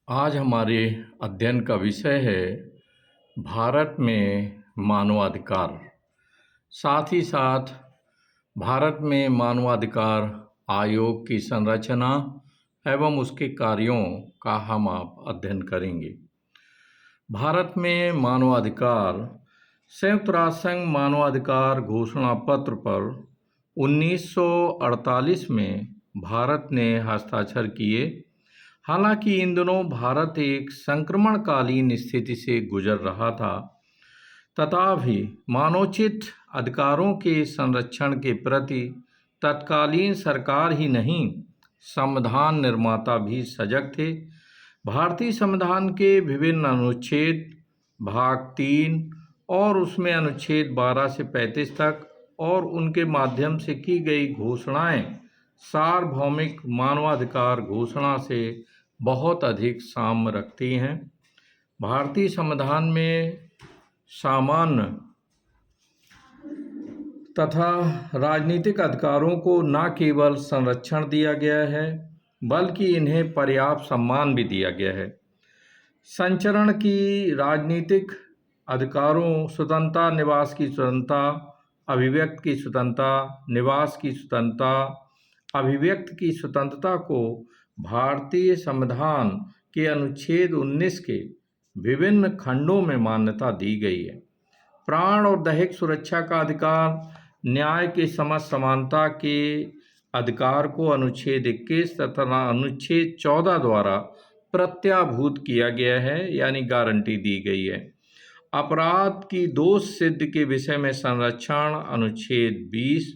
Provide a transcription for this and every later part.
आज हमारे अध्ययन का विषय है भारत में मानवाधिकार। साथ ही साथ भारत में मानवाधिकार आयोग की संरचना एवं उसके कार्यों का हम आप अध्ययन करेंगे। भारत में मानवाधिकार संयुक्त राष्ट्र संघ मानवाधिकार घोषणा पत्र पर 1948 में भारत ने हस्ताक्षर किए। हालांकि इन दिनों भारत एक संक्रमणकालीन स्थिति से गुजर रहा था, तथापि मानवोचित अधिकारों के संरक्षण के प्रति तत्कालीन सरकार ही नहीं, संविधान निर्माता भी सजग थे। भारतीय संविधान के विभिन्न अनुच्छेद भाग 3 और उसमें अनुच्छेद 12 से 35 तक और उनके माध्यम से की गई घोषणाएं सार्वभौमिक मानवाधिकार घोषणा से बहुत अधिक साम्य रखती हैं। भारतीय संविधान में सामान्य तथा राजनीतिक अधिकारों को न केवल संरक्षण दिया गया है, बल्कि इन्हें पर्याप्त सम्मान भी दिया गया है। संचरण की राजनीतिक अधिकारों स्वतंत्रता, निवास की स्वतंत्रता, अभिव्यक्ति की स्वतंत्रता, निवास की स्वतंत्रता, अभिव्यक्ति की स्वतंत्रता को भारतीय संविधान के अनुच्छेद 19 के विभिन्न खंडों में मान्यता दी गई है। प्राण और दैहिक सुरक्षा का अधिकार, न्याय के समझ समानता के अधिकार को अनुच्छेद 21 तथा अनुच्छेद 14 द्वारा प्रत्याभूत किया गया है, यानी गारंटी दी गई है। अपराध की दोष सिद्ध के विषय में संरक्षण अनुच्छेद 20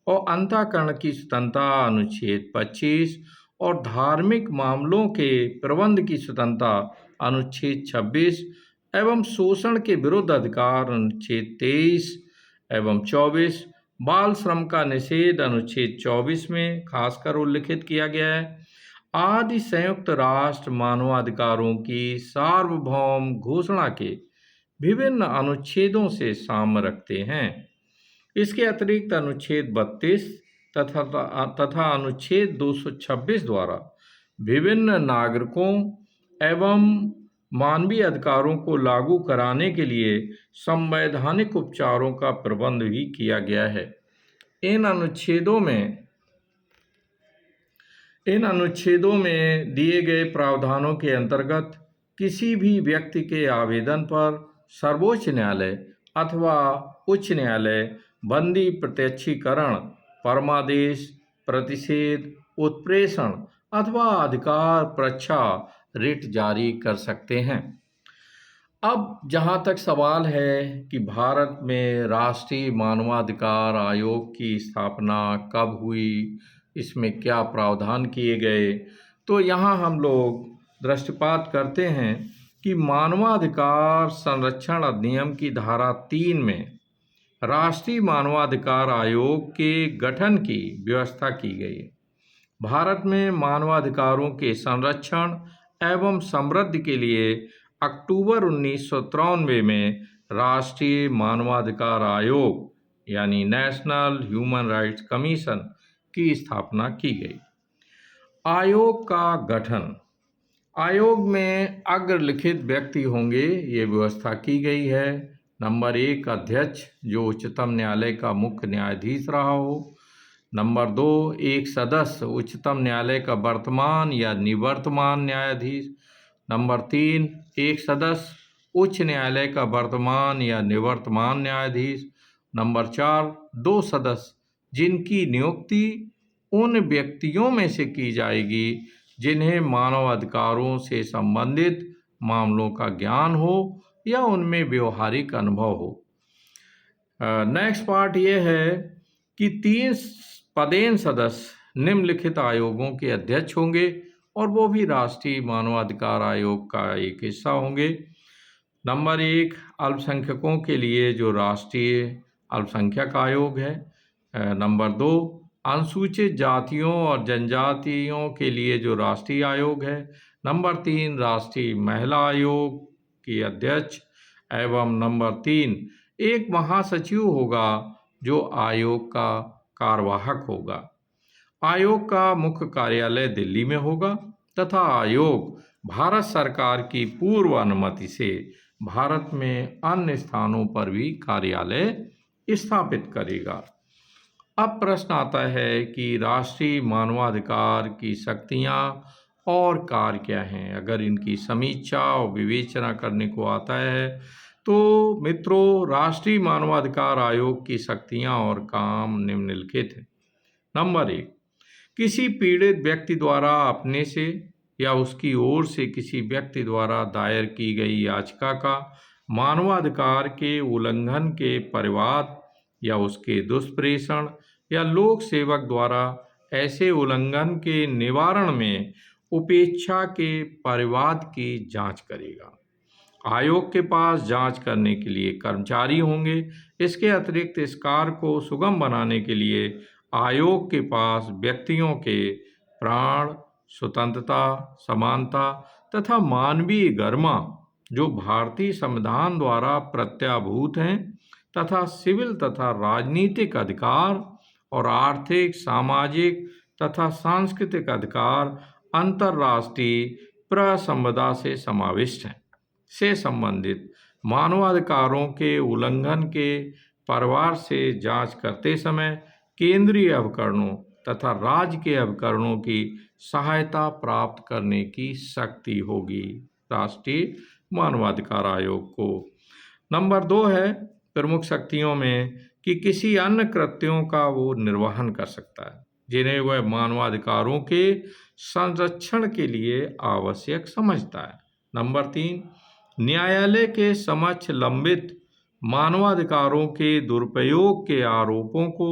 और अंतःकरण की स्वतंत्रता अनुच्छेद 25 और धार्मिक मामलों के प्रबंध की स्वतंत्रता अनुच्छेद 26 एवं शोषण के विरुद्ध अधिकार अनुच्छेद 23 एवं 24, बाल श्रम का निषेध अनुच्छेद 24 में खासकर उल्लिखित किया गया है आदि संयुक्त राष्ट्र मानवाधिकारों की सार्वभौम घोषणा के विभिन्न अनुच्छेदों से साम्य रखते हैं। इसके अतिरिक्त अनुच्छेद 32 तथा अनुच्छेद 226 द्वारा विभिन्न नागरिकों एवं मानवीय अधिकारों को लागू कराने के लिए संवैधानिक उपचारों का प्रबंध भी किया गया है। इन अनुच्छेदों में दिए गए प्रावधानों के अंतर्गत किसी भी व्यक्ति के आवेदन पर सर्वोच्च न्यायालय अथवा उच्च न्यायालय बंदी, प्रत्यक्षीकरण, परमादेश, प्रतिषेध, उत्प्रेषण अथवा अधिकार परीक्षा रिट जारी कर सकते हैं। अब जहाँ तक सवाल है कि भारत में राष्ट्रीय मानवाधिकार आयोग की स्थापना कब हुई, इसमें क्या प्रावधान किए गए, तो यहाँ हम लोग दृष्टिपात करते हैं कि मानवाधिकार संरक्षण अधिनियम की धारा 3 में राष्ट्रीय मानवाधिकार आयोग के गठन की व्यवस्था की गई है। भारत में मानवाधिकारों के संरक्षण एवं समृद्धि के लिए अक्टूबर 1993 में राष्ट्रीय मानवाधिकार आयोग यानी नेशनल ह्यूमन राइट्स कमीशन की स्थापना की गई। आयोग का गठन, आयोग में अग्रलिखित व्यक्ति होंगे, ये व्यवस्था की गई है। नंबर 1 अध्यक्ष, जो उच्चतम न्यायालय का मुख्य न्यायाधीश रहा हो। नंबर 2 एक सदस्य, उच्चतम न्यायालय का वर्तमान या निवर्तमान न्यायाधीश। नंबर 3 एक सदस्य, उच्च न्यायालय का वर्तमान या निवर्तमान न्यायाधीश। नंबर 4 2 सदस्य, जिनकी नियुक्ति उन व्यक्तियों में से की जाएगी जिन्हें मानव अधिकारों से संबंधित मामलों का ज्ञान हो या उनमें व्यवहारिक अनुभव हो। नेक्स्ट पार्ट ये है कि 3 पदेन सदस्य निम्नलिखित आयोगों के अध्यक्ष होंगे और वो भी राष्ट्रीय मानवाधिकार आयोग का एक हिस्सा होंगे। नंबर 1 अल्पसंख्यकों के लिए जो राष्ट्रीय अल्पसंख्यक आयोग है। नंबर 2 अनुसूचित जातियों और जनजातियों के लिए जो राष्ट्रीय आयोग है। नंबर 3 राष्ट्रीय महिला आयोग की अध्यक्ष एवं नंबर 3 एक महासचिव होगा जो आयोग का कार्यवाहक होगा। आयोग का मुख्य कार्यालय दिल्ली में होगा तथा आयोग भारत सरकार की पूर्व अनुमति से भारत में अन्य स्थानों पर भी कार्यालय स्थापित करेगा। अब प्रश्न आता है कि राष्ट्रीय मानवाधिकार की शक्तियां और कार्य क्या हैं। अगर इनकी समीक्षा और विवेचना करने को आता है तो मित्रों, राष्ट्रीय मानवाधिकार आयोग की शक्तियां और काम निम्नलिखित हैं। नंबर 1, किसी पीड़ित व्यक्ति द्वारा अपने से या उसकी ओर से किसी व्यक्ति द्वारा दायर की गई याचिका का मानवाधिकार के उल्लंघन के परिवाद या उसके दुष्प्रेषण या लोक सेवक द्वारा ऐसे उल्लंघन के निवारण में उपेक्षा के परिवाद की जांच करेगा। आयोग के पास जांच करने के लिए कर्मचारी होंगे। इसके अतिरिक्त इस कार्य को सुगम बनाने के लिए आयोग के पास व्यक्तियों के प्राण, स्वतंत्रता, समानता तथा मानवीय गरिमा जो भारतीय संविधान द्वारा प्रत्याभूत हैं तथा सिविल तथा राजनीतिक अधिकार और आर्थिक, सामाजिक तथा सांस्कृतिक अधिकार अंतर्राष्ट्रीय प्रसंविदा से समाविष्ट हैं, से संबंधित मानवाधिकारों के उल्लंघन के परिवार से जांच करते समय केंद्रीय अभिकरणों तथा राज्य के अभिकरणों की सहायता प्राप्त करने की शक्ति होगी राष्ट्रीय मानवाधिकार आयोग को। नंबर 2 है प्रमुख शक्तियों में कि किसी अन्य कृत्यों का वो निर्वहन कर सकता है जिन्हें वह मानवाधिकारों के संरक्षण के लिए आवश्यक समझता है। नंबर 3, न्यायालय के समक्ष लंबित मानवाधिकारों के दुरुपयोग के आरोपों को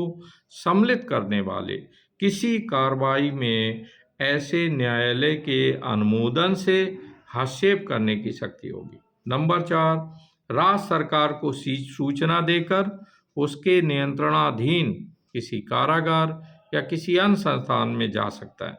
सम्मिलित करने वाले किसी कार्रवाई में ऐसे न्यायालय के अनुमोदन से हस्तक्षेप करने की शक्ति होगी। नंबर 4, राज्य सरकार को सूचना देकर उसके नियंत्रणाधीन किसी कारागार या किसी अन्य संस्थान में जा सकता है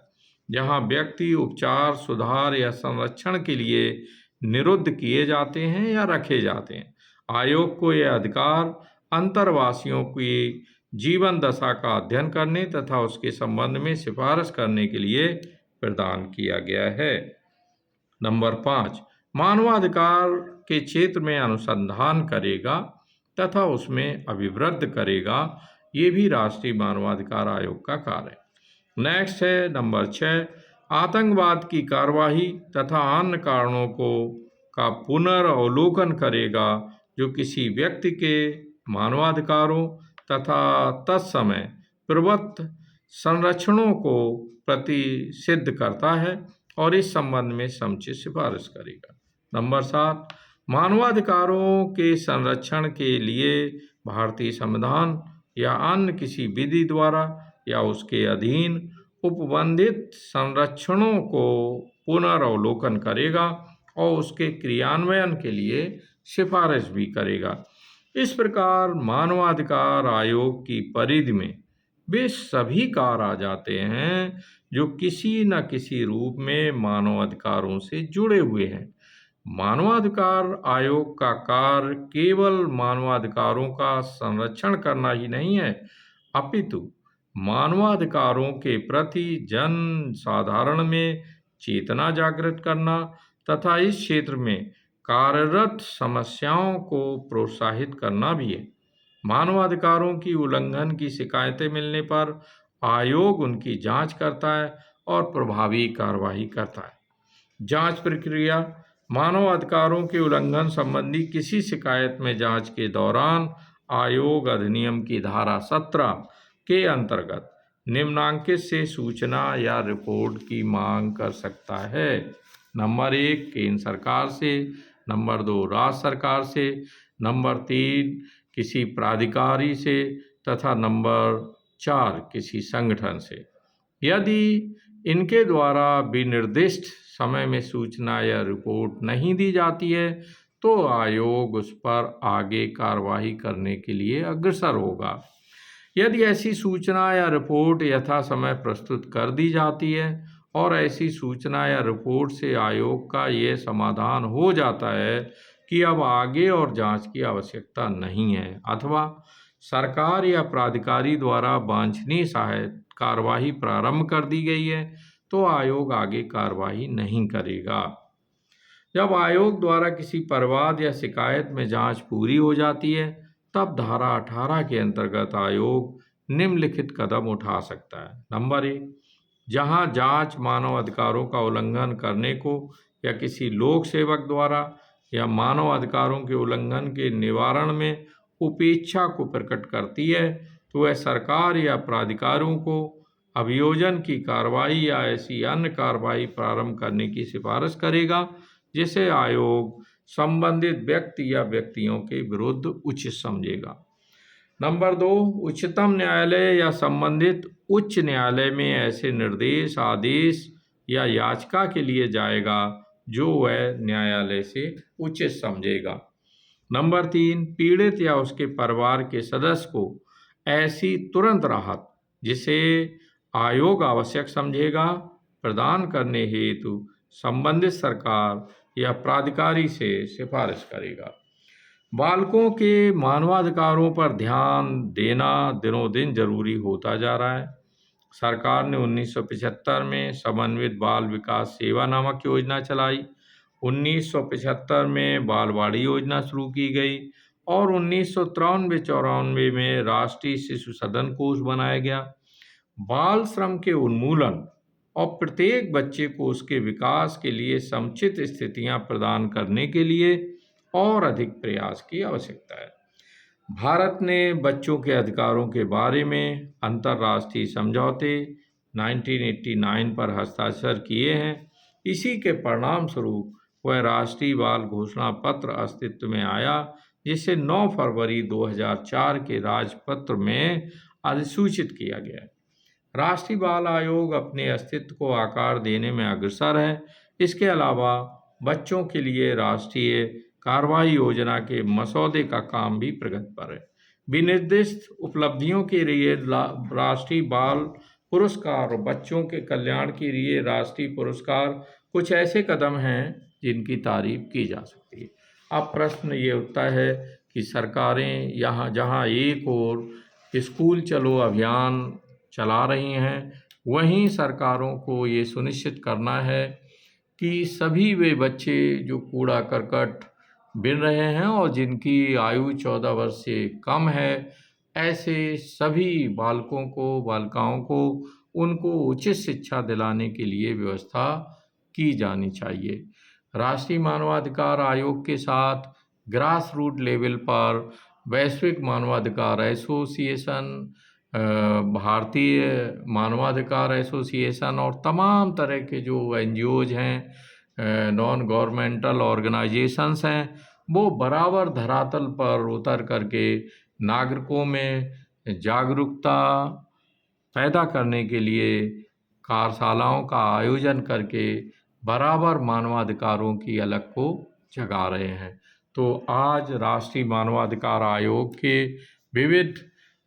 जहां व्यक्ति उपचार, सुधार या संरक्षण के लिए निरुद्ध किए जाते हैं या रखे जाते हैं। आयोग को यह अधिकार अंतर्वासियों की जीवन दशा का अध्ययन करने तथा उसके संबंध में सिफारिश करने के लिए प्रदान किया गया है। नंबर 5, मानवाधिकार के क्षेत्र में अनुसंधान करेगा तथा उसमें अभिवृद्धि करेगा। ये भी राष्ट्रीय मानवाधिकार आयोग का कार्य है। नेक्स्ट है नंबर 6, आतंकवाद की कार्यवाही तथा अन्य कारणों का पुनर्वलोकन करेगा जो किसी व्यक्ति के मानवाधिकारों तथा तत्समय प्रवृत्त संरक्षणों को प्रतिषिद्ध करता है और इस संबंध में समुचित सिफारिश करेगा। नंबर 7, मानवाधिकारों के संरक्षण के लिए भारतीय संविधान या अन्य किसी विधि द्वारा या उसके अधीन उपबंधित संरक्षणों को पुनर्वलोकन करेगा और उसके क्रियान्वयन के लिए सिफारिश भी करेगा। इस प्रकार मानवाधिकार आयोग की परिधि में वे सभी कार्य आ जाते हैं जो किसी न किसी रूप में मानवाधिकारों से जुड़े हुए हैं। मानवाधिकार आयोग का कार्य केवल मानवाधिकारों का संरक्षण करना ही नहीं है, अपितु मानवाधिकारों के प्रति जन साधारण में चेतना जागृत करना तथा इस क्षेत्र में कार्यरत समस्याओं को प्रोत्साहित करना भी है। मानवाधिकारों की उल्लंघन की शिकायतें मिलने पर आयोग उनकी जांच करता है और प्रभावी कार्रवाई करता है। जांच प्रक्रिया, मानवाधिकारों के उल्लंघन संबंधी किसी शिकायत में जांच के दौरान आयोग अधिनियम की धारा 17 के अंतर्गत निम्नांकित से सूचना या रिपोर्ट की मांग कर सकता है। नंबर 1, केंद्र सरकार से। नंबर 2, राज्य सरकार से। नंबर 3, किसी प्राधिकारी से तथा नंबर 4, किसी संगठन से। यदि इनके द्वारा विनिर्दिष्ट समय में सूचना या रिपोर्ट नहीं दी जाती है तो आयोग उस पर आगे कार्रवाई करने के लिए अग्रसर होगा। यदि ऐसी सूचना या रिपोर्ट यथा समय प्रस्तुत कर दी जाती है और ऐसी सूचना या रिपोर्ट से आयोग का ये समाधान हो जाता है कि अब आगे और जांच की आवश्यकता नहीं है अथवा सरकार या प्राधिकारी द्वारा वांछनीय सहायता कार्यवाही प्रारंभ कर दी गई है, तो आयोग आगे कार्रवाई नहीं करेगा। जब आयोग द्वारा किसी परिवाद या शिकायत में जांच पूरी हो जाती है, तब धारा 18 के अंतर्गत आयोग निम्नलिखित कदम उठा सकता है। नंबर 1, जहां जांच मानव अधिकारों का उल्लंघन करने को या किसी लोक सेवक द्वारा या मानव अधिकारों के उल्लंघन के निवारण में उपेक्षा को प्रकट करती है, तो वह सरकार या प्राधिकारों को अभियोजन की कार्रवाई या ऐसी अन्य कार्रवाई प्रारंभ करने की सिफारिश करेगा जिसे आयोग संबंधित व्यक्ति या व्यक्तियों के विरुद्ध उचित समझेगा। नंबर 2, उच्चतम न्यायालय या संबंधित उच्च न्यायालय में ऐसे निर्देश, आदेश या याचिका के लिए जाएगा जो वह न्यायालय से उचित समझेगा। नंबर 3, पीड़ित या उसके परिवार के सदस्य को ऐसी तुरंत राहत जिसे आयोग आवश्यक समझेगा प्रदान करने हेतु संबंधित सरकार या प्राधिकारी से सिफारिश करेगा। बालकों के मानवाधिकारों पर ध्यान देना दिनों दिन जरूरी होता जा रहा है। सरकार ने 1975 में समन्वित बाल विकास सेवा नामक योजना चलाई, 1975 में बालवाड़ी योजना शुरू की गई और 1993-94 में राष्ट्रीय शिशु सदन कोष बनाया गया। बाल श्रम के उन्मूलन और प्रत्येक बच्चे को उसके विकास के लिए समुचित स्थितियां प्रदान करने के लिए और अधिक प्रयास की आवश्यकता है। भारत ने बच्चों के अधिकारों के बारे में अंतर्राष्ट्रीय समझौते 1989 पर हस्ताक्षर किए हैं। इसी के परिणाम स्वरूप वह राष्ट्रीय बाल घोषणा पत्र अस्तित्व में आया, जिसे 9 फरवरी 2004 के राजपत्र में अधिसूचित किया गया। राष्ट्रीय बाल आयोग अपने अस्तित्व को आकार देने में अग्रसर है। इसके अलावा बच्चों के लिए राष्ट्रीय कार्रवाई योजना के मसौदे का काम भी प्रगति पर है। विनिर्दिष्ट उपलब्धियों के लिए राष्ट्रीय बाल पुरस्कार और बच्चों के कल्याण के लिए राष्ट्रीय पुरस्कार कुछ ऐसे कदम हैं जिनकी तारीफ की जा सकती है। अब प्रश्न ये उठता है कि सरकारें यहाँ जहाँ एक और स्कूल चलो अभियान चला रही हैं, वहीं सरकारों को ये सुनिश्चित करना है कि सभी वे बच्चे जो कूड़ा करकट बिन रहे हैं और जिनकी आयु 14 वर्ष से कम है, ऐसे सभी बालकों को, बालिकाओं को, उनको उचित शिक्षा दिलाने के लिए व्यवस्था की जानी चाहिए। राष्ट्रीय मानवाधिकार आयोग के साथ ग्रास रूट लेवल पर वैश्विक मानवाधिकार एसोसिएशन, भारतीय मानवाधिकार एसोसिएशन और तमाम तरह के जो NGOs हैं, नॉन गवर्नमेंटल ऑर्गेनाइजेशंस हैं, वो बराबर धरातल पर उतर करके नागरिकों में जागरूकता पैदा करने के लिए कार्यशालाओं का आयोजन करके बराबर मानवाधिकारों की अलग को जगा रहे हैं। तो आज राष्ट्रीय मानवाधिकार आयोग के विविध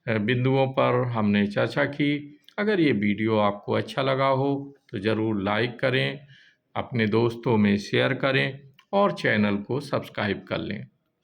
बिंदुओं पर हमने चर्चा की। अगर ये वीडियो आपको अच्छा लगा हो तो ज़रूर लाइक करें, अपने दोस्तों में शेयर करें और चैनल को सब्सक्राइब कर लें।